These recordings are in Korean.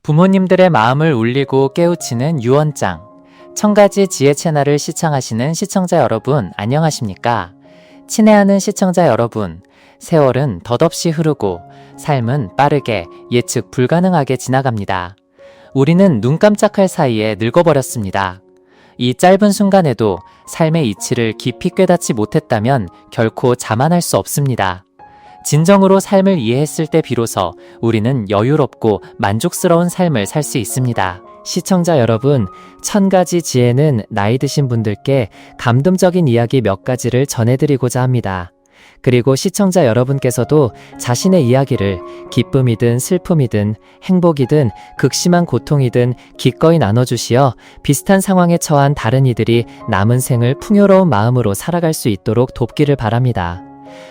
부모님들의 마음을 울리고 깨우치는 유언장. 1000가지 지혜 채널을 시청하시는 시청자 여러분, 안녕하십니까? 친애하는 시청자 여러분, 세월은 덧없이 흐르고 삶은 빠르게 예측 불가능하게 지나갑니다. 우리는 눈 깜짝할 사이에 늙어버렸습니다. 이 짧은 순간에도 삶의 이치를 깊이 꿰닫지 못했다면 결코 자만할 수 없습니다. 진정으로 삶을 이해했을 때 비로소 우리는 여유롭고 만족스러운 삶을 살 수 있습니다. 시청자 여러분, 1000가지 지혜는 나이 드신 분들께 감동적인 이야기 몇 가지를 전해드리고자 합니다. 그리고 시청자 여러분께서도 자신의 이야기를 기쁨이든 슬픔이든 행복이든 극심한 고통이든 기꺼이 나눠주시어 비슷한 상황에 처한 다른 이들이 남은 생을 풍요로운 마음으로 살아갈 수 있도록 돕기를 바랍니다.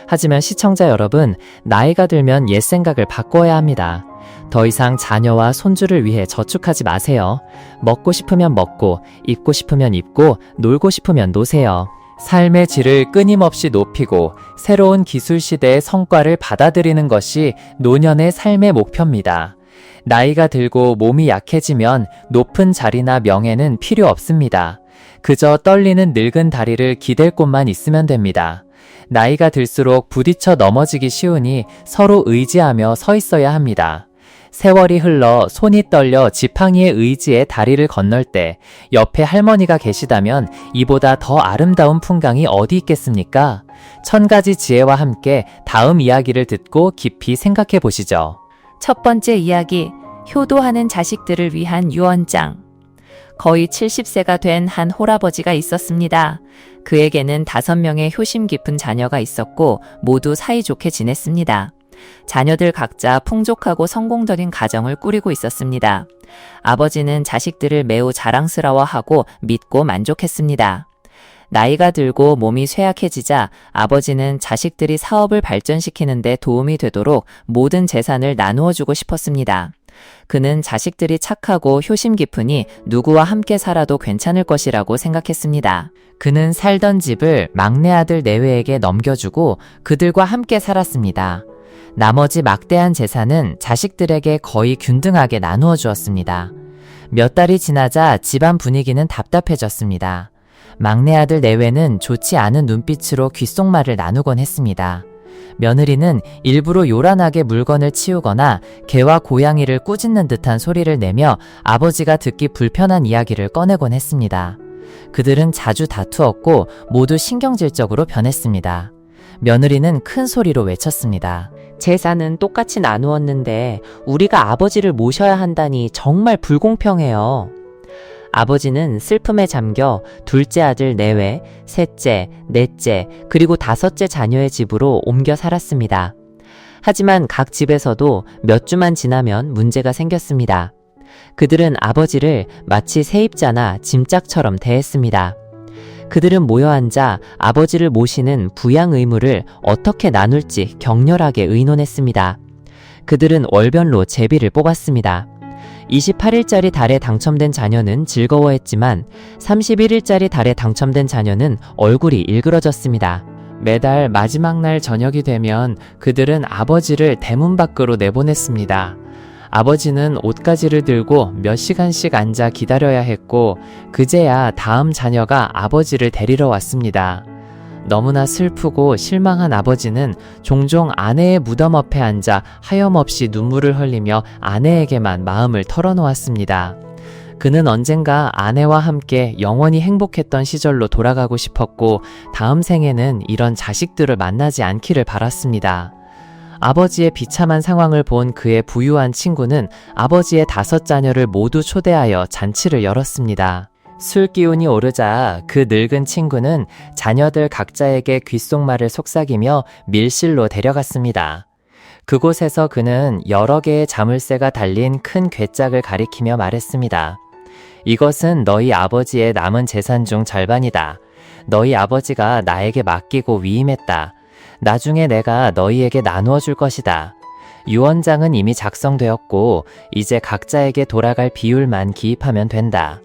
하지만 시청자 여러분, 나이가 들면 옛 생각을 바꿔야 합니다. 더 이상 자녀와 손주를 위해 저축하지 마세요. 먹고 싶으면 먹고, 입고 싶으면 입고, 놀고 싶으면 노세요. 삶의 질을 끊임없이 높이고 새로운 기술 시대의 성과를 받아들이는 것이 노년의 삶의 목표입니다. 나이가 들고 몸이 약해지면 높은 자리나 명예는 필요 없습니다. 그저 떨리는 늙은 다리를 기댈 곳만 있으면 됩니다. 나이가 들수록 부딪혀 넘어지기 쉬우니 서로 의지하며 서 있어야 합니다. 세월이 흘러 손이 떨려 지팡이의 의지에 다리를 건널 때 옆에 할머니가 계시다면 이보다 더 아름다운 풍광이 어디 있겠습니까? 1000가지 지혜와 함께 다음 이야기를 듣고 깊이 생각해 보시죠. 첫 번째 이야기, 효도하는 자식들을 위한 유언장. 거의 70세가 된 한 홀아버지가 있었습니다. 그에게는 5명의 효심 깊은 자녀가 있었고 모두 사이좋게 지냈습니다. 자녀들 각자 풍족하고 성공적인 가정을 꾸리고 있었습니다. 아버지는 자식들을 매우 자랑스러워하고 믿고 만족했습니다. 나이가 들고 몸이 쇠약해지자 아버지는 자식들이 사업을 발전시키는 데 도움이 되도록 모든 재산을 나누어주고 싶었습니다. 그는 자식들이 착하고 효심 깊으니 누구와 함께 살아도 괜찮을 것이라고 생각했습니다. 그는 살던 집을 막내 아들 내외에게 넘겨주고 그들과 함께 살았습니다. 나머지 막대한 재산은 자식들에게 거의 균등하게 나누어 주었습니다. 몇 달이 지나자 집안 분위기는 답답해졌습니다. 막내 아들 내외는 좋지 않은 눈빛으로 귓속말을 나누곤 했습니다. 며느리는 일부러 요란하게 물건을 치우거나 개와 고양이를 꾸짖는 듯한 소리를 내며 아버지가 듣기 불편한 이야기를 꺼내곤 했습니다. 그들은 자주 다투었고 모두 신경질적으로 변했습니다. 며느리는 큰 소리로 외쳤습니다. 재산은 똑같이 나누었는데 우리가 아버지를 모셔야 한다니 정말 불공평해요. 아버지는 슬픔에 잠겨 둘째 아들 내외, 셋째, 넷째, 그리고 5째 자녀의 집으로 옮겨 살았습니다. 하지만 각 집에서도 몇 주만 지나면 문제가 생겼습니다. 그들은 아버지를 마치 세입자나 짐짝처럼 대했습니다. 그들은 모여 앉아 아버지를 모시는 부양 의무를 어떻게 나눌지 격렬하게 의논했습니다. 그들은 월별로 제비를 뽑았습니다. 28일짜리 달에 당첨된 자녀는 즐거워했지만 31일짜리 달에 당첨된 자녀는 얼굴이 일그러졌습니다. 매달 마지막 날 저녁이 되면 그들은 아버지를 대문 밖으로 내보냈습니다. 아버지는 옷가지를 들고 몇 시간씩 앉아 기다려야 했고 그제야 다음 자녀가 아버지를 데리러 왔습니다. 너무나 슬프고 실망한 아버지는 종종 아내의 무덤 앞에 앉아 하염없이 눈물을 흘리며 아내에게만 마음을 털어놓았습니다. 그는 언젠가 아내와 함께 영원히 행복했던 시절로 돌아가고 싶었고 다음 생에는 이런 자식들을 만나지 않기를 바랐습니다. 아버지의 비참한 상황을 본 그의 부유한 친구는 아버지의 5 자녀를 모두 초대하여 잔치를 열었습니다. 술 기운이 오르자 그 늙은 친구는 자녀들 각자에게 귓속말을 속삭이며 밀실로 데려갔습니다. 그곳에서 그는 여러 개의 자물쇠가 달린 큰 괴짝을 가리키며 말했습니다. 이것은 너희 아버지의 남은 재산 중 절반이다. 너희 아버지가 나에게 맡기고 위임했다. 나중에 내가 너희에게 나누어 줄 것이다. 유언장은 이미 작성되었고 이제 각자에게 돌아갈 비율만 기입하면 된다.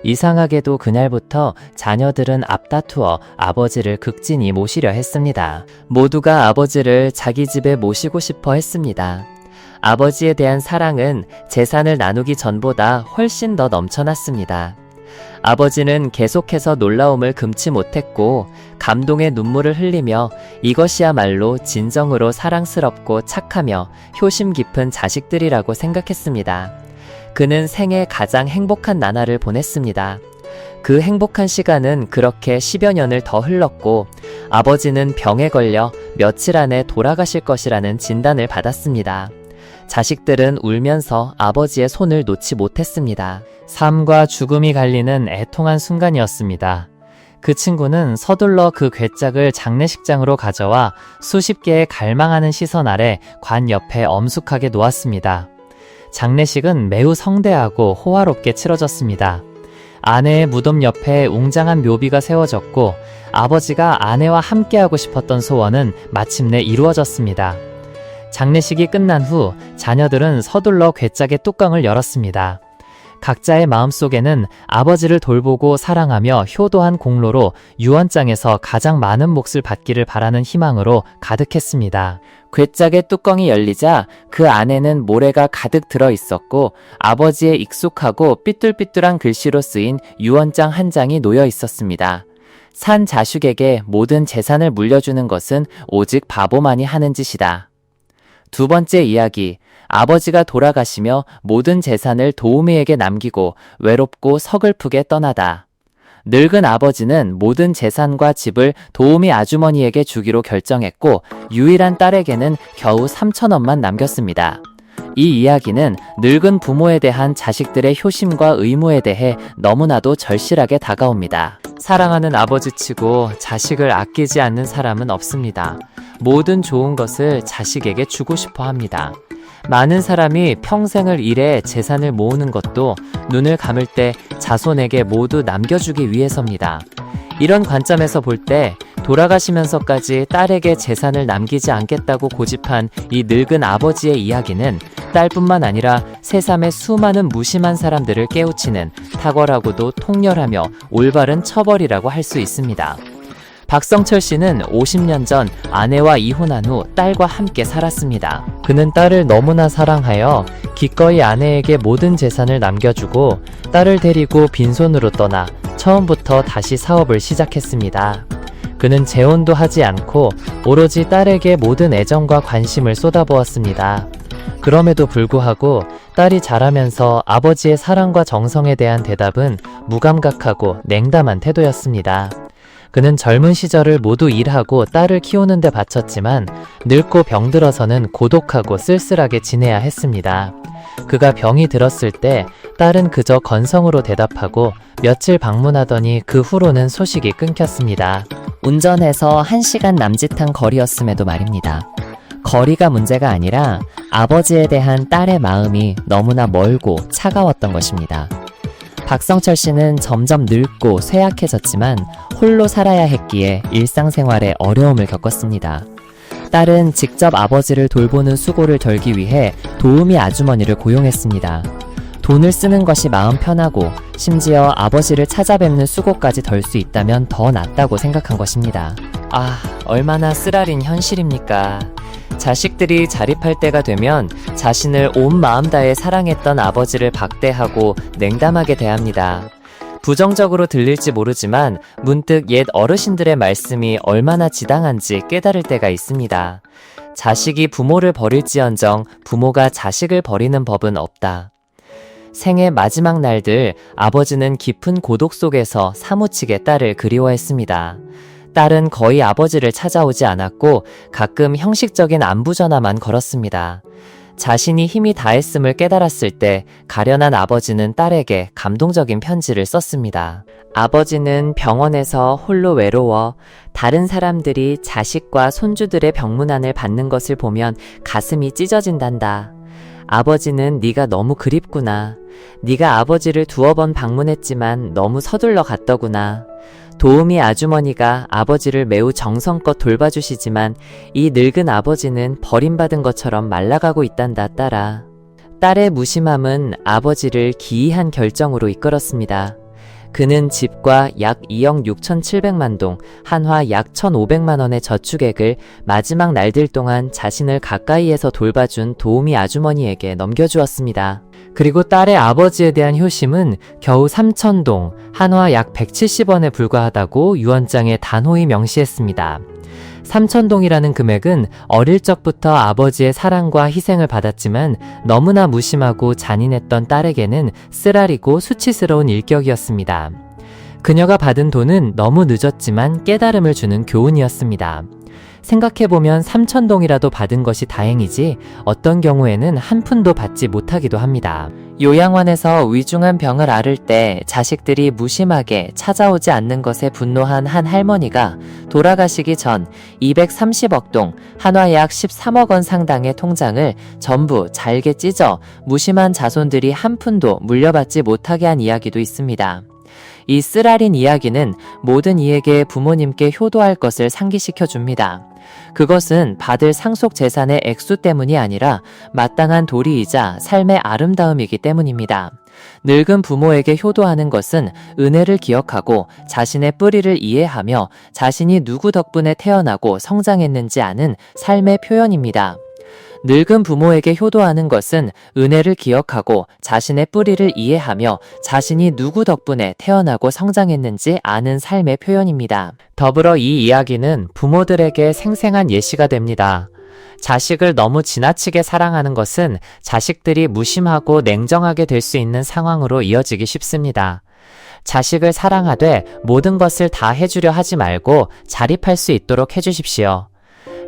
이상하게도 그날부터 자녀들은 앞다투어 아버지를 극진히 모시려 했습니다. 모두가 아버지를 자기 집에 모시고 싶어 했습니다. 아버지에 대한 사랑은 재산을 나누기 전보다 훨씬 더 넘쳐났습니다. 아버지는 계속해서 놀라움을 금치 못했고 감동의 눈물을 흘리며 이것이야말로 진정으로 사랑스럽고 착하며 효심 깊은 자식들이라고 생각했습니다. 그는 생애 가장 행복한 나날을 보냈습니다. 그 행복한 시간은 그렇게 10여 년을 더 흘렀고 아버지는 병에 걸려 며칠 안에 돌아가실 것이라는 진단을 받았습니다. 자식들은 울면서 아버지의 손을 놓지 못했습니다. 삶과 죽음이 갈리는 애통한 순간이었습니다. 그 친구는 서둘러 그 괴짝을 장례식장으로 가져와 수십 개의 갈망하는 시선 아래 관 옆에 엄숙하게 놓았습니다. 장례식은 매우 성대하고 호화롭게 치러졌습니다. 아내의 무덤 옆에 웅장한 묘비가 세워졌고 아버지가 아내와 함께하고 싶었던 소원은 마침내 이루어졌습니다. 장례식이 끝난 후 자녀들은 서둘러 괴짝의 뚜껑을 열었습니다. 각자의 마음속에는 아버지를 돌보고 사랑하며 효도한 공로로 유언장에서 가장 많은 몫을 받기를 바라는 희망으로 가득했습니다. 괴짝의 뚜껑이 열리자 그 안에는 모래가 가득 들어 있었고 아버지의 익숙하고 삐뚤삐뚤한 글씨로 쓰인 유언장 한 장이 놓여 있었습니다. 산 자식에게 모든 재산을 물려주는 것은 오직 바보만이 하는 짓이다. 두 번째 이야기, 아버지가 돌아가시며 모든 재산을 도우미에게 남기고 외롭고 서글프게 떠나다. 늙은 아버지는 모든 재산과 집을 도우미 아주머니에게 주기로 결정했고 유일한 딸에게는 겨우 3,000원만 남겼습니다. 이 이야기는 늙은 부모에 대한 자식들의 효심과 의무에 대해 너무나도 절실하게 다가옵니다. 사랑하는 아버지치고 자식을 아끼지 않는 사람은 없습니다. 모든 좋은 것을 자식에게 주고 싶어 합니다. 많은 사람이 평생을 일해 재산을 모으는 것도 눈을 감을 때 자손에게 모두 남겨주기 위해서입니다. 이런 관점에서 볼 때 돌아가시면서까지 딸에게 재산을 남기지 않겠다고 고집한 이 늙은 아버지의 이야기는 딸뿐만 아니라 새삼의 수많은 무심한 사람들을 깨우치는 탁월하고도 통렬하며 올바른 처벌이라고 할 수 있습니다. 박성철 씨는 50년 전 아내와 이혼한 후 딸과 함께 살았습니다. 그는 딸을 너무나 사랑하여 기꺼이 아내에게 모든 재산을 남겨주고 딸을 데리고 빈손으로 떠나 처음부터 다시 사업을 시작했습니다. 그는 재혼도 하지 않고 오로지 딸에게 모든 애정과 관심을 쏟아부었습니다. 그럼에도 불구하고 딸이 자라면서 아버지의 사랑과 정성에 대한 대답은 무감각하고 냉담한 태도였습니다. 그는 젊은 시절을 모두 일하고 딸을 키우는 데 바쳤지만 늙고 병들어서는 고독하고 쓸쓸하게 지내야 했습니다. 그가 병이 들었을 때 딸은 그저 건성으로 대답하고 며칠 방문하더니 그 후로는 소식이 끊겼습니다. 운전해서 1시간 남짓한 거리였음에도 말입니다. 거리가 문제가 아니라 아버지에 대한 딸의 마음이 너무나 멀고 차가웠던 것입니다. 박성철 씨는 점점 늙고 쇠약해졌지만 홀로 살아야 했기에 일상생활에 어려움을 겪었습니다. 딸은 직접 아버지를 돌보는 수고를 덜기 위해 도우미 아주머니를 고용했습니다. 돈을 쓰는 것이 마음 편하고 심지어 아버지를 찾아뵙는 수고까지 덜 수 있다면 더 낫다고 생각한 것입니다. 아, 얼마나 쓰라린 현실입니까? 자식들이 자립할 때가 되면 자신을 온 마음 다해 사랑했던 아버지를 박대하고 냉담하게 대합니다. 부정적으로 들릴지 모르지만 문득 옛 어르신들의 말씀이 얼마나 지당한지 깨달을 때가 있습니다. 자식이 부모를 버릴지언정 부모가 자식을 버리는 법은 없다. 생애 마지막 날들 아버지는 깊은 고독 속에서 사무치게 딸을 그리워했습니다. 딸은 거의 아버지를 찾아오지 않았고 가끔 형식적인 안부 전화만 걸었습니다. 자신이 힘이 다했음을 깨달았을 때 가련한 아버지는 딸에게 감동적인 편지를 썼습니다. 아버지는 병원에서 홀로 외로워 다른 사람들이 자식과 손주들의 병문안을 받는 것을 보면 가슴이 찢어진단다. 아버지는 네가 너무 그립구나. 네가 아버지를 2번 방문했지만 너무 서둘러 갔더구나. 도우미 아주머니가 아버지를 매우 정성껏 돌봐주시지만 이 늙은 아버지는 버림받은 것처럼 말라가고 있단다, 딸아. 딸의 무심함은 아버지를 기이한 결정으로 이끌었습니다. 그는 집과 약 2억 6,700만 동, 한화 약 1,500만 원의 저축액을 마지막 날들 동안 자신을 가까이에서 돌봐준 도우미 아주머니에게 넘겨주었습니다. 그리고 딸의 아버지에 대한 효심은 겨우 3,000동, 한화 약 170원에 불과하다고 유언장에 단호히 명시했습니다. 3,000동이라는 금액은 어릴 적부터 아버지의 사랑과 희생을 받았지만 너무나 무심하고 잔인했던 딸에게는 쓰라리고 수치스러운 일격이었습니다. 그녀가 받은 돈은 너무 늦었지만 깨달음을 주는 교훈이었습니다. 생각해보면 3,000동이라도 받은 것이 다행이지 어떤 경우에는 한 푼도 받지 못하기도 합니다. 요양원에서 위중한 병을 앓을 때 자식들이 무심하게 찾아오지 않는 것에 분노한 한 할머니가 돌아가시기 전 230억 동, 한화 약 13억 원 상당의 통장을 전부 잘게 찢어 무심한 자손들이 한 푼도 물려받지 못하게 한 이야기도 있습니다. 이 쓰라린 이야기는 모든 이에게 부모님께 효도할 것을 상기시켜 줍니다. 그것은 받을 상속 재산의 액수 때문이 아니라 마땅한 도리이자 삶의 아름다움이기 때문입니다. 늙은 부모에게 효도하는 것은 은혜를 기억하고 자신의 뿌리를 이해하며 자신이 누구 덕분에 태어나고 성장했는지 아는 삶의 표현입니다. 늙은 부모에게 효도하는 것은 은혜를 기억하고 자신의 뿌리를 이해하며 자신이 누구 덕분에 태어나고 성장했는지 아는 삶의 표현입니다. 더불어 이 이야기는 부모들에게 생생한 예시가 됩니다. 자식을 너무 지나치게 사랑하는 것은 자식들이 무심하고 냉정하게 될 수 있는 상황으로 이어지기 쉽습니다. 자식을 사랑하되 모든 것을 다 해주려 하지 말고 자립할 수 있도록 해주십시오.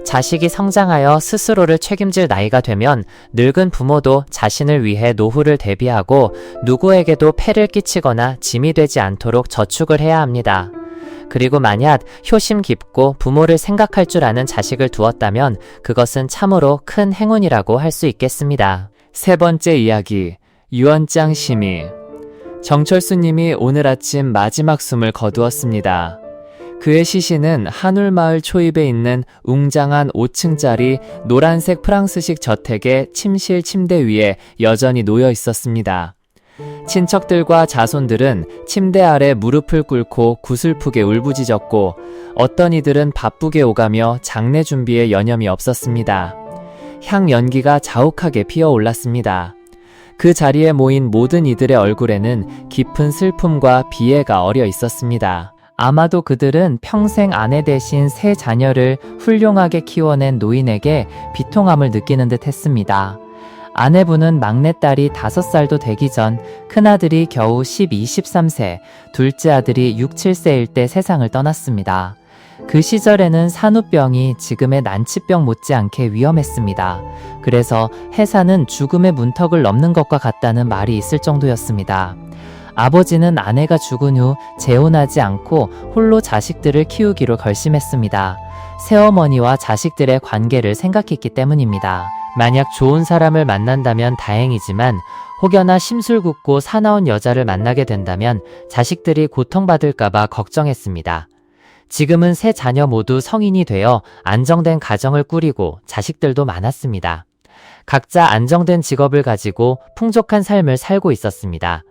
자식이 성장하여 스스로를 책임질 나이가 되면 늙은 부모도 자신을 위해 노후를 대비하고 누구에게도 폐를 끼치거나 짐이 되지 않도록 저축을 해야 합니다. 그리고 만약 효심 깊고 부모를 생각할 줄 아는 자식을 두었다면 그것은 참으로 큰 행운이라고 할 수 있겠습니다. 세 번째 이야기, 유언장 심의. 정철수님이 오늘 아침 마지막 숨을 거두었습니다. 그의 시신은 한울마을 초입에 있는 웅장한 5층짜리 노란색 프랑스식 저택의 침실 침대 위에 여전히 놓여 있었습니다. 친척들과 자손들은 침대 아래 무릎을 꿇고 구슬프게 울부짖었고 어떤 이들은 바쁘게 오가며 장례 준비에 여념이 없었습니다. 향 연기가 자욱하게 피어올랐습니다. 그 자리에 모인 모든 이들의 얼굴에는 깊은 슬픔과 비애가 어려 있었습니다. 아마도 그들은 평생 아내 대신 세 자녀를 훌륭하게 키워낸 노인에게 비통함을 느끼는 듯 했습니다. 아내분은 막내딸이 5살도 되기 전 큰아들이 겨우 12, 13세, 둘째 아들이 6, 7세일 때 세상을 떠났습니다. 그 시절에는 산후병이 지금의 난치병 못지않게 위험했습니다. 그래서 해사는 죽음의 문턱을 넘는 것과 같다는 말이 있을 정도였습니다. 아버지는 아내가 죽은 후 재혼하지 않고 홀로 자식들을 키우기로 결심했습니다. 새어머니와 자식들의 관계를 생각했기 때문입니다. 만약 좋은 사람을 만난다면 다행이지만 혹여나 심술궂고 사나운 여자를 만나게 된다면 자식들이 고통받을까봐 걱정했습니다. 지금은 세 자녀 모두 성인이 되어 안정된 가정을 꾸리고 자식들도 많았습니다. 각자 안정된 직업을 가지고 풍족한 삶을 살고 있었습니다.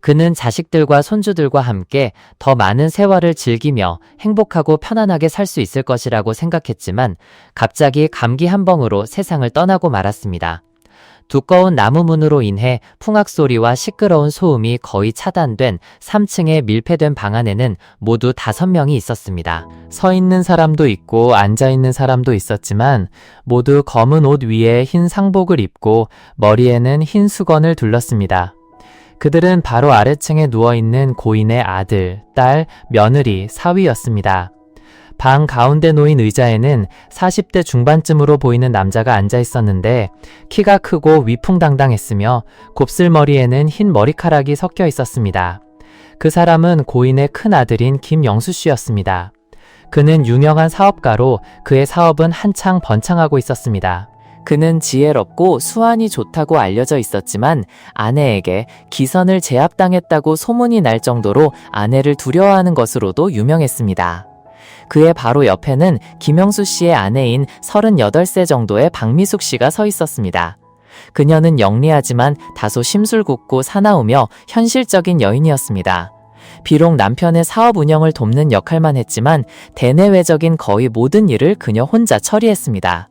그는 자식들과 손주들과 함께 더 많은 세월을 즐기며 행복하고 편안하게 살 수 있을 것이라고 생각했지만 갑자기 감기 한 방으로 세상을 떠나고 말았습니다. 두꺼운 나무 문으로 인해 풍악 소리와 시끄러운 소음이 거의 차단된 3층의 밀폐된 방 안에는 모두 5명이 있었습니다. 서 있는 사람도 있고 앉아 있는 사람도 있었지만 모두 검은 옷 위에 흰 상복을 입고 머리에는 흰 수건을 둘렀습니다. 그들은 바로 아래층에 누워있는 고인의 아들, 딸, 며느리, 사위였습니다. 방 가운데 놓인 의자에는 40대 중반쯤으로 보이는 남자가 앉아 있었는데 키가 크고 위풍당당했으며 곱슬머리에는 흰 머리카락이 섞여 있었습니다. 그 사람은 고인의 큰 아들인 김영수 씨였습니다. 그는 유명한 사업가로 그의 사업은 한창 번창하고 있었습니다. 그는 지혜롭고 수완이 좋다고 알려져 있었지만 아내에게 기선을 제압당했다고 소문이 날 정도로 아내를 두려워하는 것으로도 유명했습니다. 그의 바로 옆에는 김영수 씨의 아내인 38세 정도의 박미숙 씨가 서 있었습니다. 그녀는 영리하지만 다소 심술궂고 사나우며 현실적인 여인이었습니다. 비록 남편의 사업 운영을 돕는 역할만 했지만 대내외적인 거의 모든 일을 그녀 혼자 처리했습니다.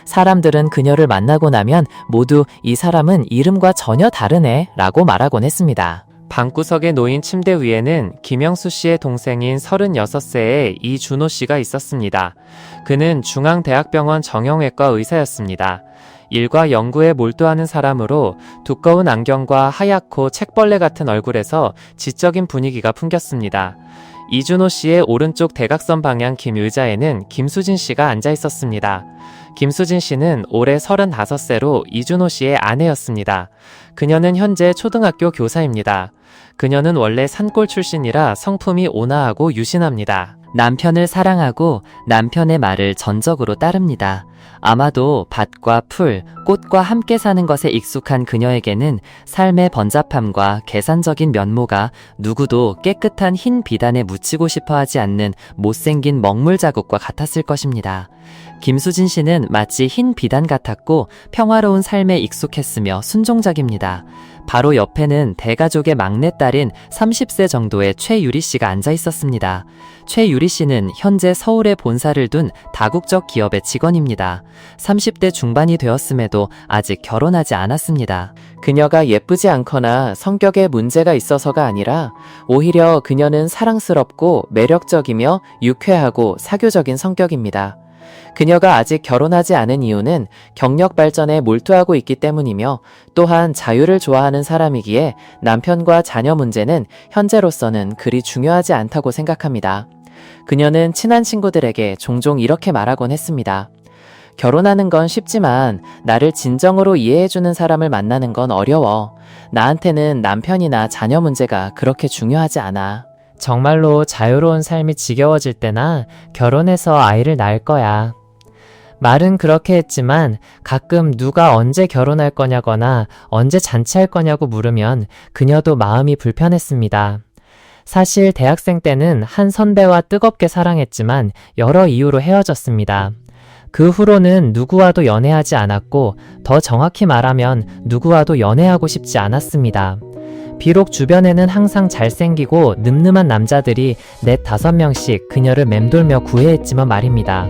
사람들은 그녀를 만나고 나면 모두 이 사람은 이름과 전혀 다르네 라고 말하곤 했습니다. 방구석에 놓인 침대 위에는 김영수 씨의 동생인 36세의 이준호 씨가 있었습니다. 그는 중앙대학병원 정형외과 의사였습니다. 일과 연구에 몰두하는 사람으로 두꺼운 안경과 하얗고 책벌레 같은 얼굴에서 지적인 분위기가 풍겼습니다. 이준호 씨의 오른쪽 대각선 방향 김 의자에는 김수진 씨가 앉아 있었습니다. 김수진 씨는 올해 35세로 이준호 씨의 아내였습니다. 그녀는 현재 초등학교 교사입니다. 그녀는 원래 산골 출신이라 성품이 온화하고 유신합니다. 남편을 사랑하고 남편의 말을 전적으로 따릅니다. 아마도 밭과 풀, 꽃과 함께 사는 것에 익숙한 그녀에게는 삶의 번잡함과 계산적인 면모가 누구도 깨끗한 흰 비단에 묻히고 싶어 하지 않는 못생긴 먹물 자국과 같았을 것입니다. 김수진 씨는 마치 흰 비단 같았고 평화로운 삶에 익숙했으며 순종적입니다. 바로 옆에는 대가족의 막내딸인 30세 정도의 최유리 씨가 앉아 있었습니다. 최유리 씨는 현재 서울에 본사를 둔 다국적 기업의 직원입니다. 30대 중반이 되었음에도 아직 결혼하지 않았습니다. 그녀가 예쁘지 않거나 성격에 문제가 있어서가 아니라 오히려 그녀는 사랑스럽고 매력적이며 유쾌하고 사교적인 성격입니다. 그녀가 아직 결혼하지 않은 이유는 경력 발전에 몰두하고 있기 때문이며 또한 자유를 좋아하는 사람이기에 남편과 자녀 문제는 현재로서는 그리 중요하지 않다고 생각합니다. 그녀는 친한 친구들에게 종종 이렇게 말하곤 했습니다. 결혼하는 건 쉽지만 나를 진정으로 이해해주는 사람을 만나는 건 어려워. 나한테는 남편이나 자녀 문제가 그렇게 중요하지 않아. 정말로 자유로운 삶이 지겨워질 때나 결혼해서 아이를 낳을 거야. 말은 그렇게 했지만 가끔 누가 언제 결혼할 거냐거나 언제 잔치할 거냐고 물으면 그녀도 마음이 불편했습니다. 사실 대학생 때는 한 선배와 뜨겁게 사랑했지만 여러 이유로 헤어졌습니다. 그 후로는 누구와도 연애하지 않았고 더 정확히 말하면 누구와도 연애하고 싶지 않았습니다. 비록 주변에는 항상 잘생기고 늠름한 남자들이 4-5명씩 그녀를 맴돌며 구애했지만 말입니다.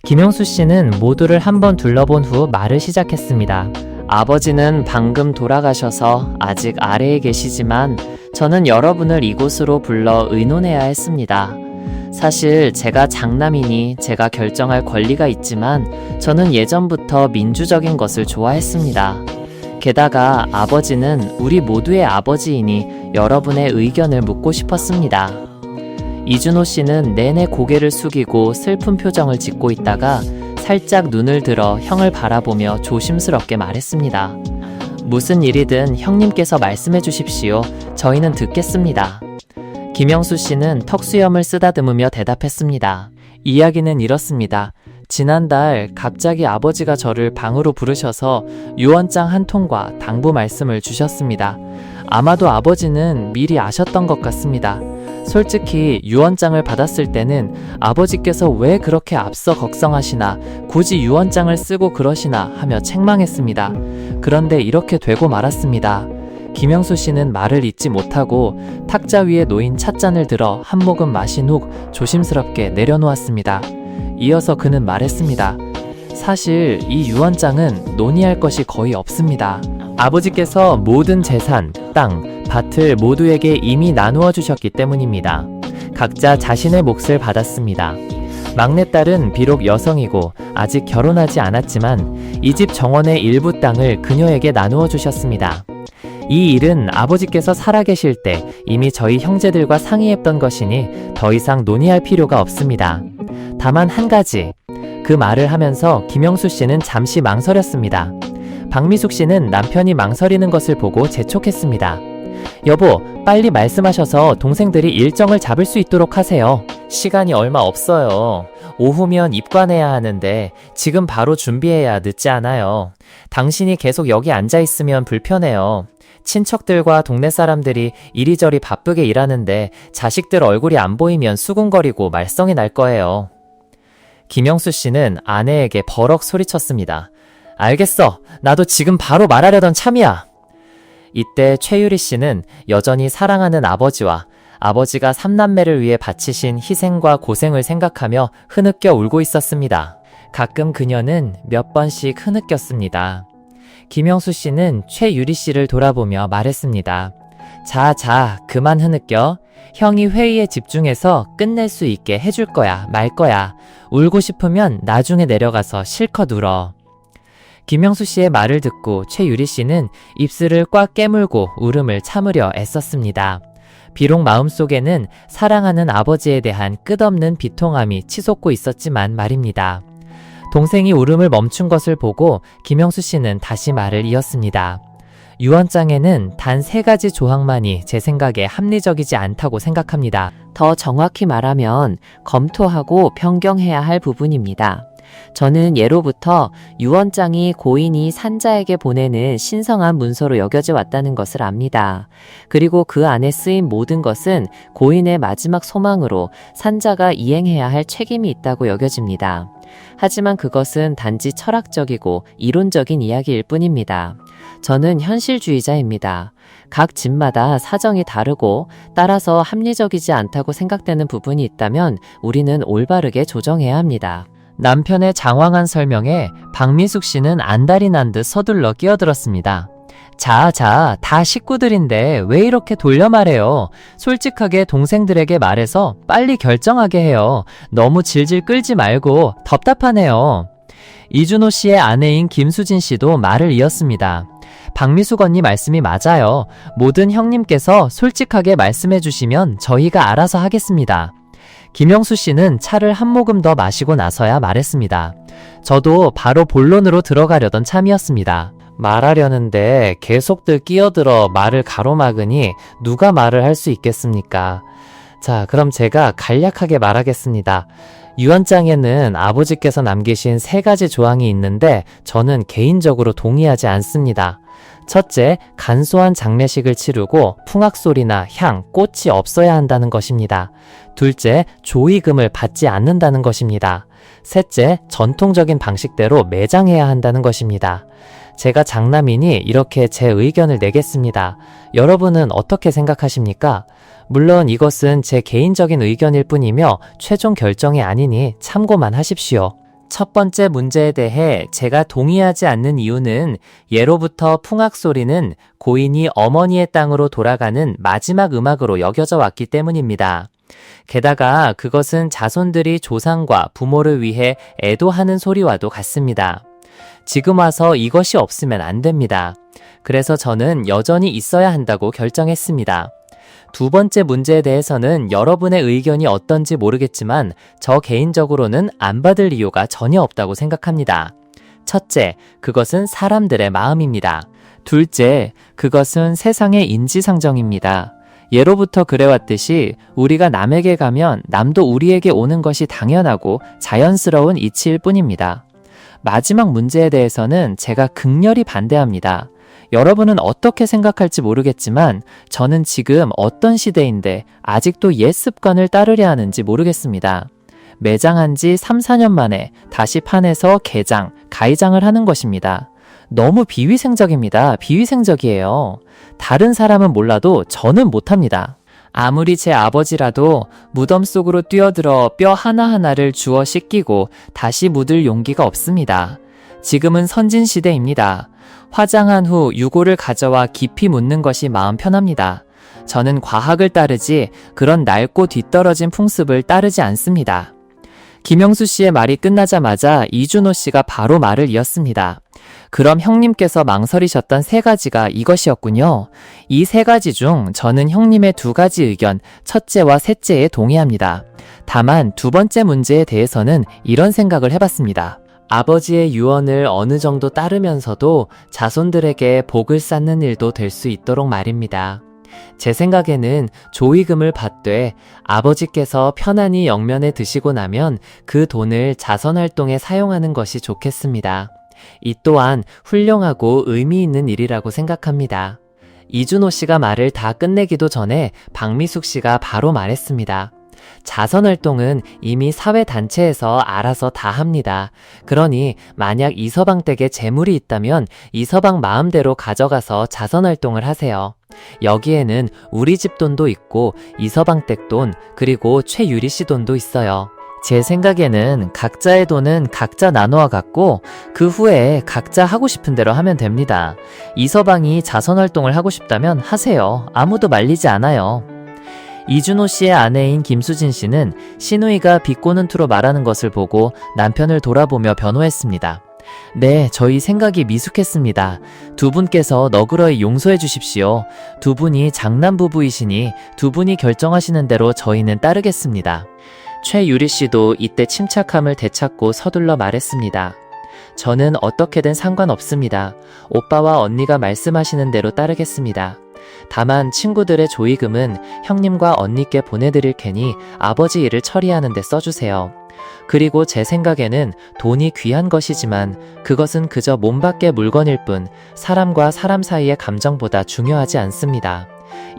김영수 씨는 모두를 한번 둘러본 후 말을 시작했습니다. 아버지는 방금 돌아가셔서 아직 아래에 계시지만 저는 여러분을 이곳으로 불러 의논해야 했습니다. 사실 제가 장남이니 제가 결정할 권리가 있지만 저는 예전부터 민주적인 것을 좋아했습니다. 게다가 아버지는 우리 모두의 아버지이니 여러분의 의견을 묻고 싶었습니다. 이준호 씨는 내내 고개를 숙이고 슬픈 표정을 짓고 있다가 살짝 눈을 들어 형을 바라보며 조심스럽게 말했습니다. 무슨 일이든 형님께서 말씀해 주십시오. 저희는 듣겠습니다. 김영수 씨는 턱수염을 쓰다듬으며 대답했습니다. 이야기는 이렇습니다. 지난달 갑자기 아버지가 저를 방으로 부르셔서 유언장 한 통과 당부 말씀을 주셨습니다. 아마도 아버지는 미리 아셨던 것 같습니다. 솔직히 유언장을 받았을 때는 아버지께서 왜 그렇게 앞서 걱정하시나, 굳이 유언장을 쓰고 그러시나 하며 책망했습니다. 그런데 이렇게 되고 말았습니다. 김영수 씨는 말을 잇지 못하고 탁자 위에 놓인 찻잔을 들어 한 모금 마신 후 조심스럽게 내려놓았습니다. 이어서 그는 말했습니다. 사실 이 유언장은 논의할 것이 거의 없습니다. 아버지께서 모든 재산, 땅, 밭을 모두에게 이미 나누어 주셨기 때문입니다. 각자 자신의 몫을 받았습니다. 막내딸은 비록 여성이고 아직 결혼하지 않았지만 이 집 정원의 일부 땅을 그녀에게 나누어 주셨습니다. 이 일은 아버지께서 살아계실 때 이미 저희 형제들과 상의했던 것이니 더 이상 논의할 필요가 없습니다. 다만 한 가지, 그 말을 하면서 김영수 씨는 잠시 망설였습니다. 박미숙 씨는 남편이 망설이는 것을 보고 재촉했습니다. 여보, 빨리 말씀하셔서 동생들이 일정을 잡을 수 있도록 하세요. 시간이 얼마 없어요. 오후면 입관해야 하는데 지금 바로 준비해야 늦지 않아요. 당신이 계속 여기 앉아 있으면 불편해요. 친척들과 동네 사람들이 이리저리 바쁘게 일하는데 자식들 얼굴이 안 보이면 수군거리고 말썽이 날 거예요. 김영수 씨는 아내에게 버럭 소리쳤습니다. 알겠어. 나도 지금 바로 말하려던 참이야. 이때 최유리 씨는 여전히 사랑하는 아버지와 아버지가 삼남매를 위해 바치신 희생과 고생을 생각하며 흐느껴 울고 있었습니다. 가끔 그녀는 몇 번씩 흐느꼈습니다. 김영수 씨는 최유리 씨를 돌아보며 말했습니다. 자, 그만 흐느껴. 형이 회의에 집중해서 끝낼 수 있게 해줄 거야, 말 거야. 울고 싶으면 나중에 내려가서 실컷 울어. 김영수 씨의 말을 듣고 최유리 씨는 입술을 꽉 깨물고 울음을 참으려 애썼습니다. 비록 마음속에는 사랑하는 아버지에 대한 끝없는 비통함이 치솟고 있었지만 말입니다. 동생이 울음을 멈춘 것을 보고 김영수 씨는 다시 말을 이었습니다. 유언장에는 단 3가지 조항만이 제 생각에 합리적이지 않다고 생각합니다. 더 정확히 말하면 검토하고 변경해야 할 부분입니다. 저는 예로부터 유언장이 고인이 산자에게 보내는 신성한 문서로 여겨져 왔다는 것을 압니다. 그리고 그 안에 쓰인 모든 것은 고인의 마지막 소망으로 산자가 이행해야 할 책임이 있다고 여겨집니다. 하지만 그것은 단지 철학적이고 이론적인 이야기일 뿐입니다. 저는 현실주의자입니다. 각 집마다 사정이 다르고 따라서 합리적이지 않다고 생각되는 부분이 있다면 우리는 올바르게 조정해야 합니다. 남편의 장황한 설명에 박미숙 씨는 안달이 난 듯 서둘러 끼어들었습니다. 자, 다 식구들인데 왜 이렇게 돌려 말해요? 솔직하게 동생들에게 말해서 빨리 결정하게 해요. 너무 질질 끌지 말고 답답하네요. 이준호 씨의 아내인 김수진 씨도 말을 이었습니다. 박미숙 언니 말씀이 맞아요. 모든 형님께서 솔직하게 말씀해 주시면 저희가 알아서 하겠습니다. 김영수 씨는 차를 한 모금 더 마시고 나서야 말했습니다. 저도 바로 본론으로 들어가려던 참이었습니다. 말하려는데 계속들 끼어들어 말을 가로막으니 누가 말을 할 수 있겠습니까? 자, 그럼 제가 간략하게 말하겠습니다. 유언장에는 아버지께서 남기신 3가지 조항이 있는데 저는 개인적으로 동의하지 않습니다. 첫째, 간소한 장례식을 치르고 풍악소리나 향, 꽃이 없어야 한다는 것입니다. 둘째, 조의금을 받지 않는다는 것입니다. 셋째, 전통적인 방식대로 매장해야 한다는 것입니다. 제가 장남이니 이렇게 제 의견을 내겠습니다. 여러분은 어떻게 생각하십니까? 물론 이것은 제 개인적인 의견일 뿐이며 최종 결정이 아니니 참고만 하십시오. 첫 번째 문제에 대해 제가 동의하지 않는 이유는 예로부터 풍악소리는 고인이 어머니의 땅으로 돌아가는 마지막 음악으로 여겨져 왔기 때문입니다. 게다가 그것은 자손들이 조상과 부모를 위해 애도하는 소리와도 같습니다. 지금 와서 이것이 없으면 안 됩니다. 그래서 저는 여전히 있어야 한다고 결정했습니다. 두 번째 문제에 대해서는 여러분의 의견이 어떤지 모르겠지만 저 개인적으로는 안 받을 이유가 전혀 없다고 생각합니다. 첫째, 그것은 사람들의 마음입니다. 둘째, 그것은 세상의 인지상정입니다. 예로부터 그래왔듯이 우리가 남에게 가면 남도 우리에게 오는 것이 당연하고 자연스러운 이치일 뿐입니다. 마지막 문제에 대해서는 제가 극렬히 반대합니다. 여러분은 어떻게 생각할지 모르겠지만 저는 지금 어떤 시대인데 아직도 옛 습관을 따르려 하는지 모르겠습니다. 매장한 지 3, 4년 만에 다시 판에서 개장, 가의장을 하는 것입니다. 너무 비위생적입니다. 비위생적이에요. 다른 사람은 몰라도 저는 못합니다. 아무리 제 아버지라도 무덤 속으로 뛰어들어 뼈 하나하나를 주워 씻기고 다시 묻을 용기가 없습니다. 지금은 선진시대입니다. 화장한 후 유골을 가져와 깊이 묻는 것이 마음 편합니다. 저는 과학을 따르지 그런 낡고 뒤떨어진 풍습을 따르지 않습니다. 김영수 씨의 말이 끝나자마자 이준호 씨가 바로 말을 이었습니다. 그럼 형님께서 망설이셨던 3가지가 이것이었군요. 이 3가지 중 저는 형님의 2가지 의견, 첫째와 셋째에 동의합니다. 다만 2번째 문제에 대해서는 이런 생각을 해봤습니다. 아버지의 유언을 어느 정도 따르면서도 자손들에게 복을 쌓는 일도 될 수 있도록 말입니다. 제 생각에는 조의금을 받되 아버지께서 편안히 영면에 드시고 나면 그 돈을 자선활동에 사용하는 것이 좋겠습니다. 이 또한 훌륭하고 의미 있는 일이라고 생각합니다. 이준호 씨가 말을 다 끝내기도 전에 박미숙 씨가 바로 말했습니다. 자선활동은 이미 사회단체에서 알아서 다 합니다. 그러니 만약 이서방 댁에 재물이 있다면 이서방 마음대로 가져가서 자선활동을 하세요. 여기에는 우리 집 돈도 있고 이서방 댁 돈, 그리고 최유리 씨 돈도 있어요. 제 생각에는 각자의 돈은 각자 나누어 갖고 그 후에 각자 하고 싶은 대로 하면 됩니다. 이서방이 자선활동을 하고 싶다면 하세요. 아무도 말리지 않아요. 이준호 씨의 아내인 김수진 씨는 시누이가 비꼬는 투로 말하는 것을 보고 남편을 돌아보며 변호했습니다. 네, 저희 생각이 미숙했습니다. 두 분께서 너그러이 용서해 주십시오. 두 분이 장남부부이시니 두 분이 결정하시는 대로 저희는 따르겠습니다. 최유리 씨도 이때 침착함을 되찾고 서둘러 말했습니다. 저는 어떻게든 상관없습니다. 오빠와 언니가 말씀하시는 대로 따르겠습니다. 다만 친구들의 조의금은 형님과 언니께 보내드릴 테니 아버지 일을 처리하는 데 써주세요. 그리고 제 생각에는 돈이 귀한 것이지만 그것은 그저 몸 밖의 물건일 뿐 사람과 사람 사이의 감정보다 중요하지 않습니다.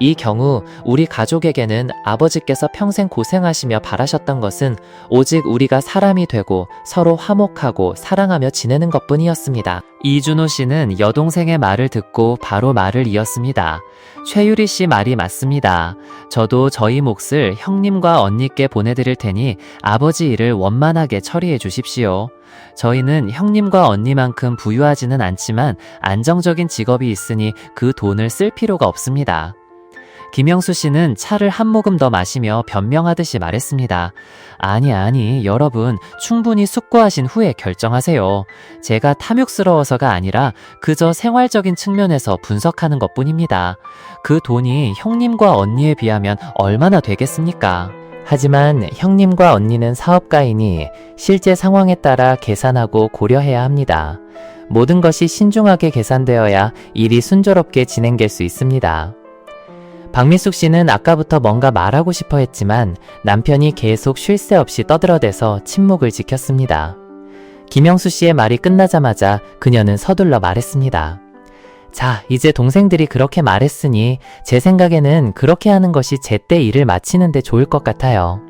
이 경우 우리 가족에게는 아버지께서 평생 고생하시며 바라셨던 것은 오직 우리가 사람이 되고 서로 화목하고 사랑하며 지내는 것뿐이었습니다. 이준호 씨는 여동생의 말을 듣고 바로 말을 이었습니다. 최유리 씨 말이 맞습니다. 저도 저희 몫을 형님과 언니께 보내드릴 테니 아버지 일을 원만하게 처리해 주십시오. 저희는 형님과 언니만큼 부유하지는 않지만 안정적인 직업이 있으니 그 돈을 쓸 필요가 없습니다. 김영수 씨는 차를 한 모금 더 마시며 변명하듯이 말했습니다. 아니, 여러분 충분히 숙고하신 후에 결정하세요. 제가 탐욕스러워서가 아니라 그저 생활적인 측면에서 분석하는 것뿐입니다. 그 돈이 형님과 언니에 비하면 얼마나 되겠습니까? 하지만 형님과 언니는 사업가이니 실제 상황에 따라 계산하고 고려해야 합니다. 모든 것이 신중하게 계산되어야 일이 순조롭게 진행될 수 있습니다. 박미숙 씨는 아까부터 뭔가 말하고 싶어 했지만 남편이 계속 쉴 새 없이 떠들어대서 침묵을 지켰습니다. 김영수 씨의 말이 끝나자마자 그녀는 서둘러 말했습니다. 자, 이제 동생들이 그렇게 말했으니 제 생각에는 그렇게 하는 것이 제때 일을 마치는 데 좋을 것 같아요.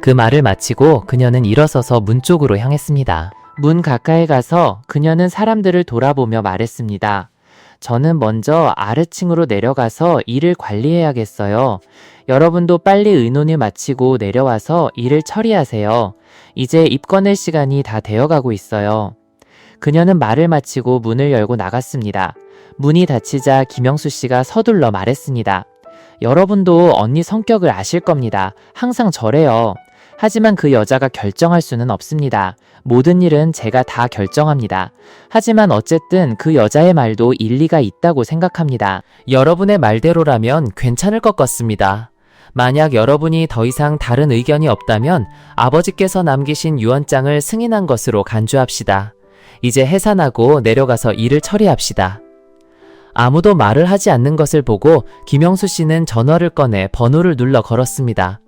그 말을 마치고 그녀는 일어서서 문 쪽으로 향했습니다. 문 가까이 가서 그녀는 사람들을 돌아보며 말했습니다. 저는 먼저 아래층으로 내려가서 일을 관리해야겠어요. 여러분도 빨리 의논을 마치고 내려와서 일을 처리하세요. 이제 입 꺼낼 시간이 다 되어가고 있어요. 그녀는 말을 마치고 문을 열고 나갔습니다. 문이 닫히자 김영수 씨가 서둘러 말했습니다. 여러분도 언니 성격을 아실 겁니다. 항상 저래요. 하지만 그 여자가 결정할 수는 없습니다. 모든 일은 제가 다 결정합니다. 하지만 어쨌든 그 여자의 말도 일리가 있다고 생각합니다. 여러분의 말대로라면 괜찮을 것 같습니다. 만약 여러분이 더 이상 다른 의견이 없다면 아버지께서 남기신 유언장을 승인한 것으로 간주합시다. 이제 해산하고 내려가서 일을 처리합시다. 아무도 말을 하지 않는 것을 보고 김영수 씨는 전화를 꺼내 번호를 눌러 걸었습니다.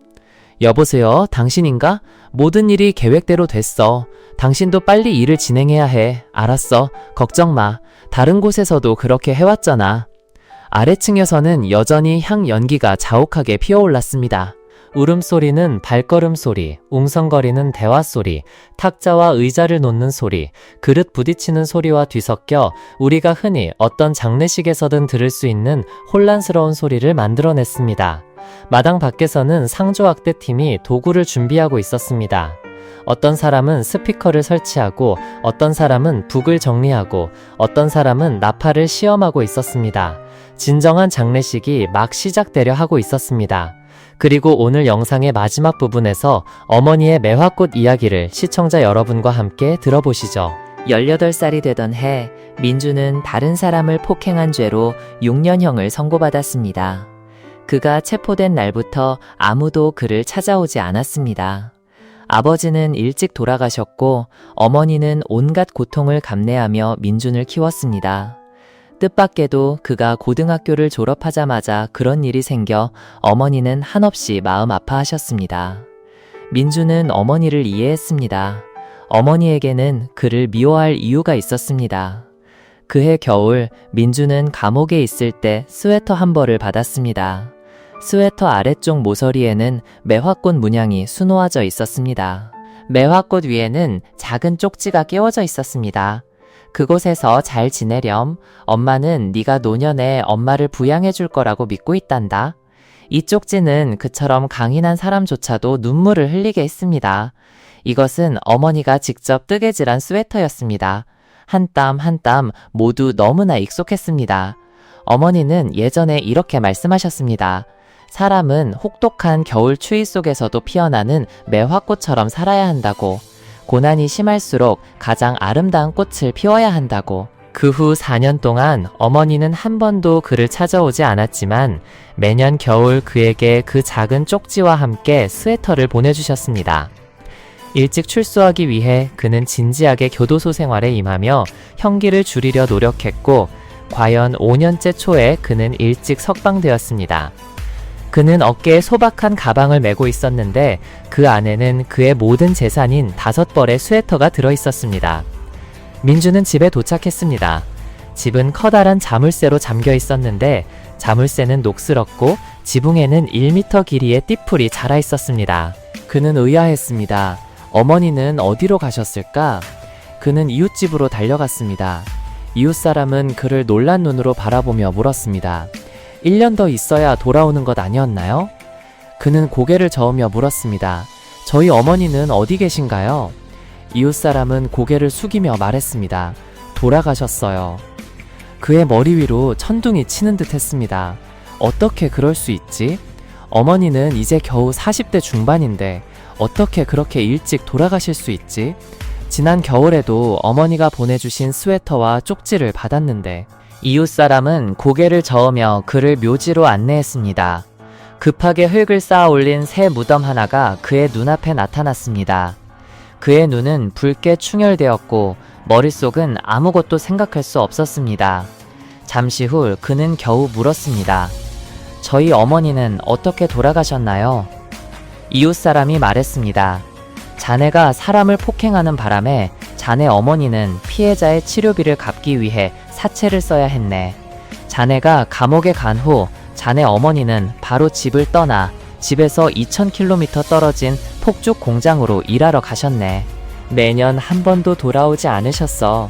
여보세요? 당신인가? 모든 일이 계획대로 됐어. 당신도 빨리 일을 진행해야 해. 알았어. 걱정 마. 다른 곳에서도 그렇게 해왔잖아. 아래층에서는 여전히 향 연기가 자욱하게 피어올랐습니다. 울음소리는 발걸음 소리, 웅성거리는 대화 소리, 탁자와 의자를 놓는 소리, 그릇 부딪히는 소리와 뒤섞여 우리가 흔히 어떤 장례식에서든 들을 수 있는 혼란스러운 소리를 만들어냈습니다. 마당 밖에서는 상조악대팀이 도구를 준비하고 있었습니다. 어떤 사람은 스피커를 설치하고 어떤 사람은 북을 정리하고 어떤 사람은 나팔을 시험하고 있었습니다. 진정한 장례식이 막 시작되려 하고 있었습니다. 그리고 오늘 영상의 마지막 부분에서 어머니의 매화꽃 이야기를 시청자 여러분과 함께 들어보시죠. 18살이 되던 해, 민주는 다른 사람을 폭행한 죄로 6년형을 선고받았습니다. 그가 체포된 날부터 아무도 그를 찾아오지 않았습니다. 아버지는 일찍 돌아가셨고 어머니는 온갖 고통을 감내하며 민준을 키웠습니다. 뜻밖에도 그가 고등학교를 졸업하자마자 그런 일이 생겨 어머니는 한없이 마음 아파하셨습니다. 민준은 어머니를 이해했습니다. 어머니에게는 그를 미워할 이유가 있었습니다. 그해 겨울 민준은 감옥에 있을 때 스웨터 한 벌을 받았습니다. 스웨터 아래쪽 모서리에는 매화꽃 문양이 수놓아져 있었습니다. 매화꽃 위에는 작은 쪽지가 끼워져 있었습니다. 그곳에서 잘 지내렴. 엄마는 네가 노년에 엄마를 부양해 줄 거라고 믿고 있단다. 이 쪽지는 그처럼 강인한 사람조차도 눈물을 흘리게 했습니다. 이것은 어머니가 직접 뜨개질한 스웨터였습니다. 한 땀 한 땀 모두 너무나 익숙했습니다. 어머니는 예전에 이렇게 말씀하셨습니다. 사람은 혹독한 겨울 추위 속에서도 피어나는 매화꽃처럼 살아야 한다고. 고난이 심할수록 가장 아름다운 꽃을 피워야 한다고. 그 후 4년 동안 어머니는 한 번도 그를 찾아오지 않았지만 매년 겨울 그에게 그 작은 쪽지와 함께 스웨터를 보내주셨습니다. 일찍 출소하기 위해 그는 진지하게 교도소 생활에 임하며 형기를 줄이려 노력했고 과연 5년째 초에 그는 일찍 석방되었습니다. 그는 어깨에 소박한 가방을 메고 있었는데 그 안에는 그의 모든 재산인 5벌의 스웨터가 들어있었습니다. 민주는 집에 도착했습니다. 집은 커다란 자물쇠로 잠겨 있었는데 자물쇠는 녹슬었고 지붕에는 1m 길이의 띠풀이 자라 있었습니다. 그는 의아했습니다. 어머니는 어디로 가셨을까? 그는 이웃집으로 달려갔습니다. 이웃사람은 그를 놀란 눈으로 바라보며 물었습니다. 1년 더 있어야 돌아오는 것 아니었나요? 그는 고개를 저으며 물었습니다. 저희 어머니는 어디 계신가요? 이웃사람은 고개를 숙이며 말했습니다. 돌아가셨어요. 그의 머리 위로 천둥이 치는 듯 했습니다. 어떻게 그럴 수 있지? 어머니는 이제 겨우 40대 중반인데 어떻게 그렇게 일찍 돌아가실 수 있지? 지난 겨울에도 어머니가 보내주신 스웨터와 쪽지를 받았는데. 이웃사람은 고개를 저으며 그를 묘지로 안내했습니다. 급하게 흙을 쌓아 올린 새 무덤 하나가 그의 눈앞에 나타났습니다. 그의 눈은 붉게 충혈되었고 머릿속은 아무것도 생각할 수 없었습니다. 잠시 후 그는 겨우 물었습니다. 저희 어머니는 어떻게 돌아가셨나요? 이웃사람이 말했습니다. 자네가 사람을 폭행하는 바람에 자네 어머니는 피해자의 치료비를 갚기 위해 사채를 써야 했네. 자네가 감옥에 간 후 자네 어머니는 바로 집을 떠나 집에서 2000km 떨어진 폭죽 공장으로 일하러 가셨네. 매년 한 번도 돌아오지 않으셨어.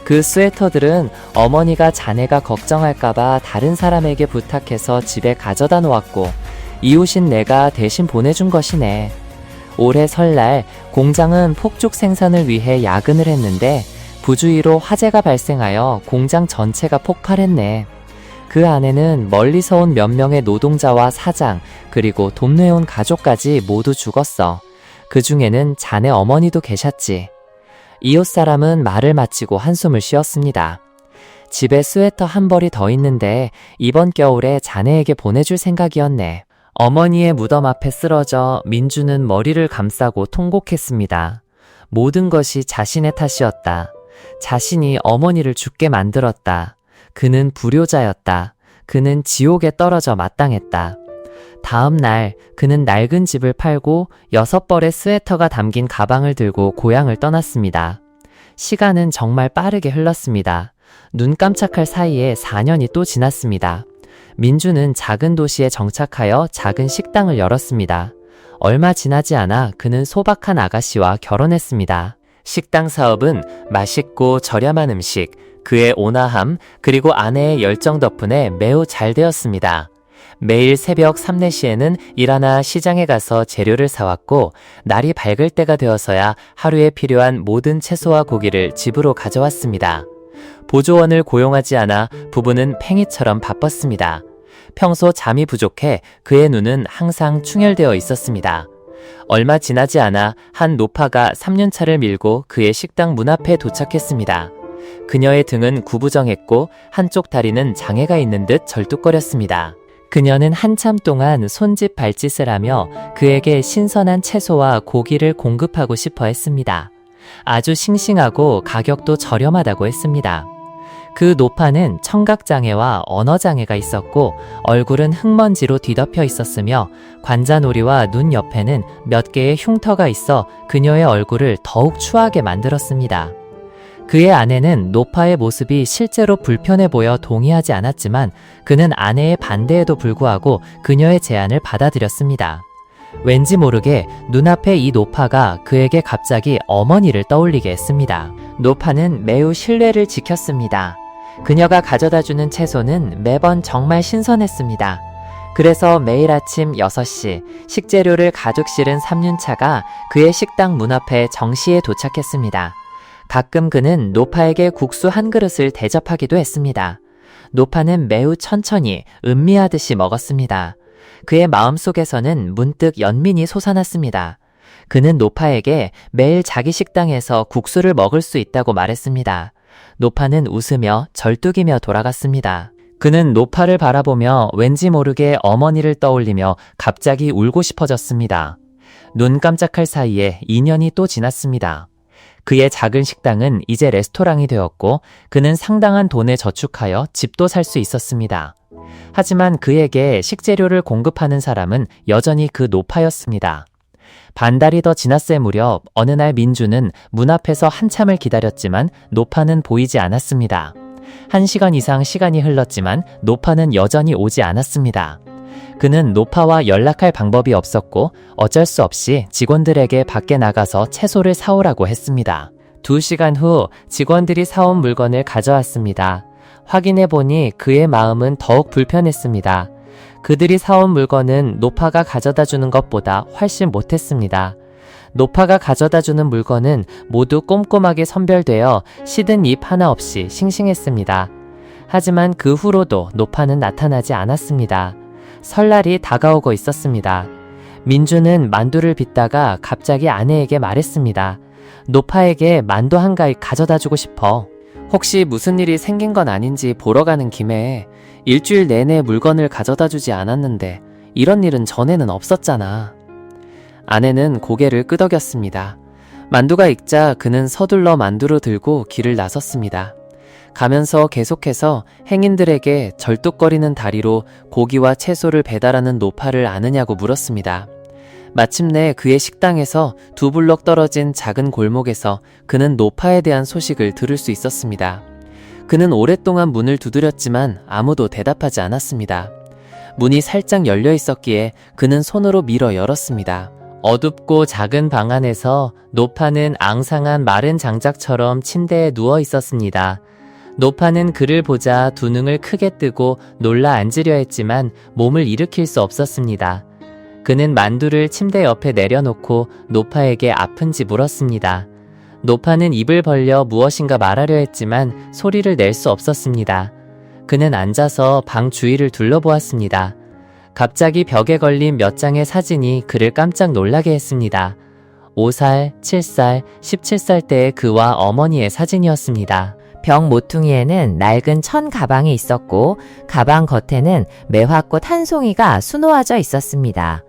그 스웨터들은 어머니가 자네가 걱정할까봐 다른 사람에게 부탁해서 집에 가져다 놓았고 이웃인 내가 대신 보내준 것이네. 올해 설날 공장은 폭죽 생산을 위해 야근을 했는데 부주의로 화재가 발생하여 공장 전체가 폭발했네. 그 안에는 멀리서 온 몇 명의 노동자와 사장 그리고 돕내온 가족까지 모두 죽었어. 그 중에는 자네 어머니도 계셨지. 이웃 사람은 말을 마치고 한숨을 쉬었습니다. 집에 스웨터 한 벌이 더 있는데 이번 겨울에 자네에게 보내줄 생각이었네. 어머니의 무덤 앞에 쓰러져 민주는 머리를 감싸고 통곡했습니다. 모든 것이 자신의 탓이었다. 자신이 어머니를 죽게 만들었다. 그는 불효자였다. 그는 지옥에 떨어져 마땅했다. 다음 날 그는 낡은 집을 팔고 6벌의 스웨터가 담긴 가방을 들고 고향을 떠났습니다. 시간은 정말 빠르게 흘렀습니다. 눈 깜짝할 사이에 4년이 또 지났습니다. 민주는 작은 도시에 정착하여 작은 식당을 열었습니다. 얼마 지나지 않아 그는 소박한 아가씨와 결혼했습니다. 식당 사업은 맛있고 저렴한 음식, 그의 온화함, 그리고 아내의 열정 덕분에 매우 잘 되었습니다. 매일 새벽 3, 4시에는 일하나 시장에 가서 재료를 사왔고 날이 밝을 때가 되어서야 하루에 필요한 모든 채소와 고기를 집으로 가져왔습니다. 보조원을 고용하지 않아 부부는 팽이처럼 바빴습니다. 평소 잠이 부족해 그의 눈은 항상 충혈되어 있었습니다. 얼마 지나지 않아 한 노파가 3륜차를 밀고 그의 식당 문 앞에 도착했습니다. 그녀의 등은 구부정했고 한쪽 다리는 장애가 있는 듯 절뚝거렸습니다. 그녀는 한참 동안 손짓 발짓을 하며 그에게 신선한 채소와 고기를 공급하고 싶어 했습니다. 아주 싱싱하고 가격도 저렴하다고 했습니다. 그 노파는 청각장애와 언어장애가 있었고 얼굴은 흙먼지로 뒤덮여 있었으며 관자놀이와 눈 옆에는 몇 개의 흉터가 있어 그녀의 얼굴을 더욱 추하게 만들었습니다. 그의 아내는 노파의 모습이 실제로 불편해 보여 동의하지 않았지만 그는 아내의 반대에도 불구하고 그녀의 제안을 받아들였습니다. 왠지 모르게 눈앞에 이 노파가 그에게 갑자기 어머니를 떠올리게 했습니다. 노파는 매우 신뢰를 지켰습니다. 그녀가 가져다주는 채소는 매번 정말 신선했습니다. 그래서 매일 아침 6시 식재료를 가득 실은 3륜차가 그의 식당 문 앞에 정시에 도착했습니다. 가끔 그는 노파에게 국수 한 그릇을 대접하기도 했습니다. 노파는 매우 천천히 음미하듯이 먹었습니다. 그의 마음속에서는 문득 연민이 솟아났습니다. 그는 노파에게 매일 자기 식당에서 국수를 먹을 수 있다고 말했습니다. 노파는 웃으며 절뚝이며 돌아갔습니다. 그는 노파를 바라보며 왠지 모르게 어머니를 떠올리며 갑자기 울고 싶어졌습니다. 눈 깜짝할 사이에 2년이 또 지났습니다. 그의 작은 식당은 이제 레스토랑이 되었고 그는 상당한 돈을 저축하여 집도 살 수 있었습니다. 하지만 그에게 식재료를 공급하는 사람은 여전히 그 노파였습니다. 반달이 더 지났을 무렵 어느 날 민주는 문 앞에서 한참을 기다렸지만 노파는 보이지 않았습니다. 1시간 이상 시간이 흘렀지만 노파는 여전히 오지 않았습니다. 그는 노파와 연락할 방법이 없었고 어쩔 수 없이 직원들에게 밖에 나가서 채소를 사오라고 했습니다. 2시간 후 직원들이 사온 물건을 가져왔습니다. 확인해 보니 그의 마음은 더욱 불편했습니다. 그들이 사온 물건은 노파가 가져다 주는 것보다 훨씬 못했습니다. 노파가 가져다 주는 물건은 모두 꼼꼼하게 선별되어 시든 잎 하나 없이 싱싱했습니다. 하지만 그 후로도 노파는 나타나지 않았습니다. 설날이 다가오고 있었습니다. 민주는 만두를 빚다가 갑자기 아내에게 말했습니다. 노파에게 만두 한 가위 가져다 주고 싶어. 혹시 무슨 일이 생긴 건 아닌지 보러 가는 김에 일주일 내내 물건을 가져다 주지 않았는데 이런 일은 전에는 없었잖아. 아내는 고개를 끄덕였습니다. 만두가 익자 그는 서둘러 만두를 들고 길을 나섰습니다. 가면서 계속해서 행인들에게 절뚝거리는 다리로 고기와 채소를 배달하는 노파를 아느냐고 물었습니다. 마침내 그의 식당에서 2블록 떨어진 작은 골목에서 그는 노파에 대한 소식을 들을 수 있었습니다. 그는 오랫동안 문을 두드렸지만 아무도 대답하지 않았습니다. 문이 살짝 열려 있었기에 그는 손으로 밀어 열었습니다. 어둡고 작은 방 안에서 노파는 앙상한 마른 장작처럼 침대에 누워 있었습니다. 노파는 그를 보자 두 눈을 크게 뜨고 놀라 앉으려 했지만 몸을 일으킬 수 없었습니다. 그는 만두를 침대 옆에 내려놓고 노파에게 아픈지 물었습니다. 노파는 입을 벌려 무엇인가 말하려 했지만 소리를 낼 수 없었습니다. 그는 앉아서 방 주위를 둘러보았습니다. 갑자기 벽에 걸린 몇 장의 사진이 그를 깜짝 놀라게 했습니다. 5살, 7살, 17살 때의 그와 어머니의 사진이었습니다. 벽 모퉁이에는 낡은 천 가방이 있었고 가방 겉에는 매화꽃 한 송이가 수놓아져 있었습니다.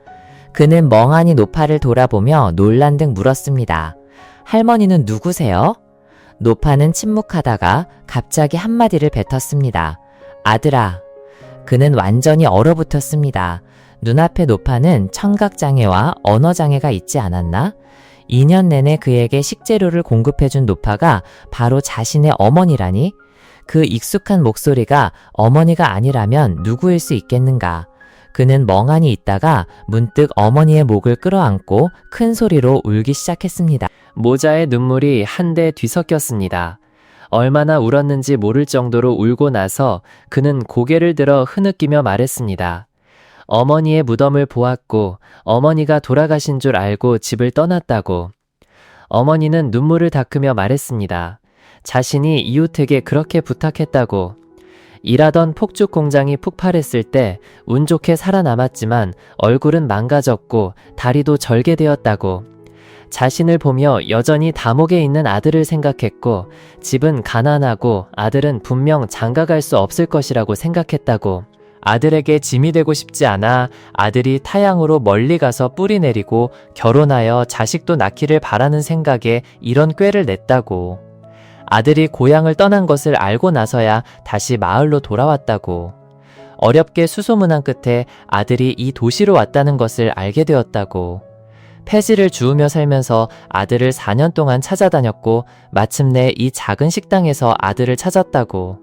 그는 멍하니 노파를 돌아보며 놀란 듯 물었습니다. 할머니는 누구세요? 노파는 침묵하다가 갑자기 한마디를 뱉었습니다. 아들아. 그는 완전히 얼어붙었습니다. 눈앞에 노파는 청각장애와 언어장애가 있지 않았나? 2년 내내 그에게 식재료를 공급해준 노파가 바로 자신의 어머니라니? 그 익숙한 목소리가 어머니가 아니라면 누구일 수 있겠는가? 그는 멍하니 있다가 문득 어머니의 목을 끌어안고 큰 소리로 울기 시작했습니다. 모자에 눈물이 한데 뒤섞였습니다. 얼마나 울었는지 모를 정도로 울고 나서 그는 고개를 들어 흐느끼며 말했습니다. 어머니의 무덤을 보았고 어머니가 돌아가신 줄 알고 집을 떠났다고. 어머니는 눈물을 닦으며 말했습니다. 자신이 이웃에게 그렇게 부탁했다고. 일하던 폭죽 공장이 폭발했을 때 운 좋게 살아남았지만 얼굴은 망가졌고 다리도 절개되었다고. 자신을 보며 여전히 감옥에 있는 아들을 생각했고 집은 가난하고 아들은 분명 장가갈 수 없을 것이라고 생각했다고. 아들에게 짐이 되고 싶지 않아 아들이 타향으로 멀리 가서 뿌리 내리고 결혼하여 자식도 낳기를 바라는 생각에 이런 꾀를 냈다고. 아들이 고향을 떠난 것을 알고 나서야 다시 마을로 돌아왔다고. 어렵게 수소문한 끝에 아들이 이 도시로 왔다는 것을 알게 되었다고. 폐지를 주우며 살면서 아들을 4년 동안 찾아다녔고 마침내 이 작은 식당에서 아들을 찾았다고.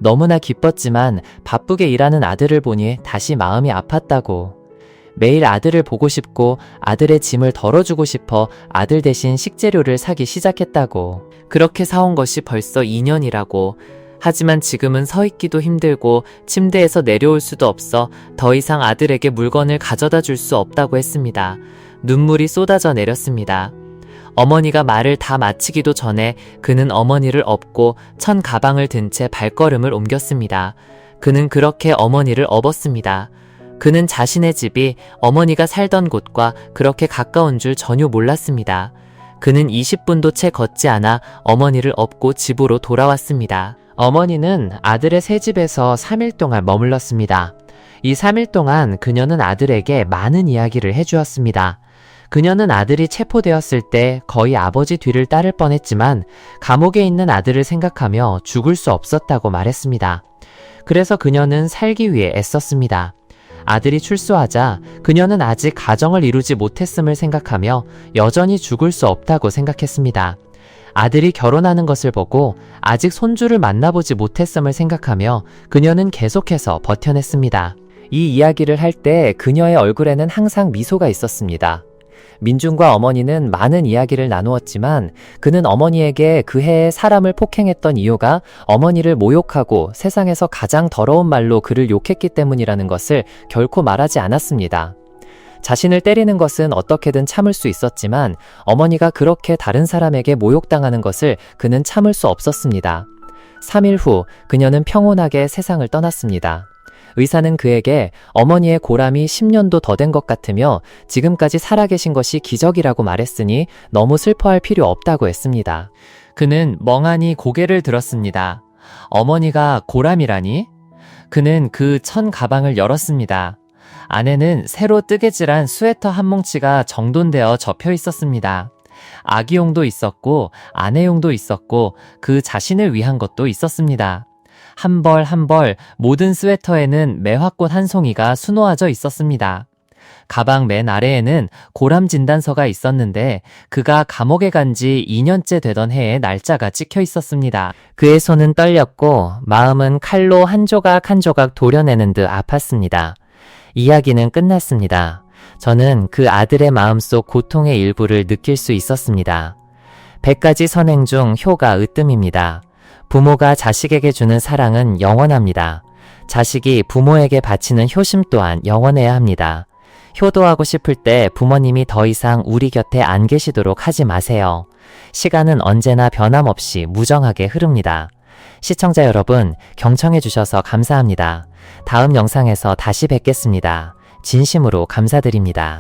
너무나 기뻤지만 바쁘게 일하는 아들을 보니 다시 마음이 아팠다고. 매일 아들을 보고 싶고 아들의 짐을 덜어주고 싶어 아들 대신 식재료를 사기 시작했다고. 그렇게 사온 것이 벌써 2년이라고. 하지만 지금은 서 있기도 힘들고 침대에서 내려올 수도 없어 더 이상 아들에게 물건을 가져다 줄 수 없다고 했습니다. 눈물이 쏟아져 내렸습니다. 어머니가 말을 다 마치기도 전에 그는 어머니를 업고 천 가방을 든 채 발걸음을 옮겼습니다. 그는 그렇게 어머니를 업었습니다. 그는 자신의 집이 어머니가 살던 곳과 그렇게 가까운 줄 전혀 몰랐습니다. 그는 20분도 채 걷지 않아 어머니를 업고 집으로 돌아왔습니다. 어머니는 아들의 새 집에서 3일 동안 머물렀습니다. 이 3일 동안 그녀는 아들에게 많은 이야기를 해주었습니다. 그녀는 아들이 체포되었을 때 거의 아버지 뒤를 따를 뻔했지만 감옥에 있는 아들을 생각하며 죽을 수 없었다고 말했습니다. 그래서 그녀는 살기 위해 애썼습니다. 아들이 출소하자 그녀는 아직 가정을 이루지 못했음을 생각하며 여전히 죽을 수 없다고 생각했습니다. 아들이 결혼하는 것을 보고 아직 손주를 만나보지 못했음을 생각하며 그녀는 계속해서 버텨냈습니다. 이 이야기를 할 때 그녀의 얼굴에는 항상 미소가 있었습니다. 민준과 어머니는 많은 이야기를 나누었지만 그는 어머니에게 그 해에 사람을 폭행했던 이유가 어머니를 모욕하고 세상에서 가장 더러운 말로 그를 욕했기 때문이라는 것을 결코 말하지 않았습니다. 자신을 때리는 것은 어떻게든 참을 수 있었지만 어머니가 그렇게 다른 사람에게 모욕당하는 것을 그는 참을 수 없었습니다. 3일 후 그녀는 평온하게 세상을 떠났습니다. 의사는 그에게 어머니의 고람이 10년도 더 된 것 같으며 지금까지 살아계신 것이 기적이라고 말했으니 너무 슬퍼할 필요 없다고 했습니다. 그는 멍하니 고개를 들었습니다. 어머니가 고람이라니? 그는 그 천 가방을 열었습니다. 안에는 새로 뜨개질한 스웨터 한 뭉치가 정돈되어 접혀 있었습니다. 아기용도 있었고 아내용도 있었고 그 자신을 위한 것도 있었습니다. 한 벌 한 벌 모든 스웨터에는 매화꽃 한 송이가 수놓아져 있었습니다. 가방 맨 아래에는 고람 진단서가 있었는데 그가 감옥에 간 지 2년째 되던 해에 날짜가 찍혀 있었습니다. 그의 손은 떨렸고 마음은 칼로 한 조각 한 조각 도려내는 듯 아팠습니다. 이야기는 끝났습니다. 저는 그 아들의 마음속 고통의 일부를 느낄 수 있었습니다. 100가지 선행 중 효가 으뜸입니다. 부모가 자식에게 주는 사랑은 영원합니다. 자식이 부모에게 바치는 효심 또한 영원해야 합니다. 효도하고 싶을 때 부모님이 더 이상 우리 곁에 안 계시도록 하지 마세요. 시간은 언제나 변함없이 무정하게 흐릅니다. 시청자 여러분, 경청해 주셔서 감사합니다. 다음 영상에서 다시 뵙겠습니다. 진심으로 감사드립니다.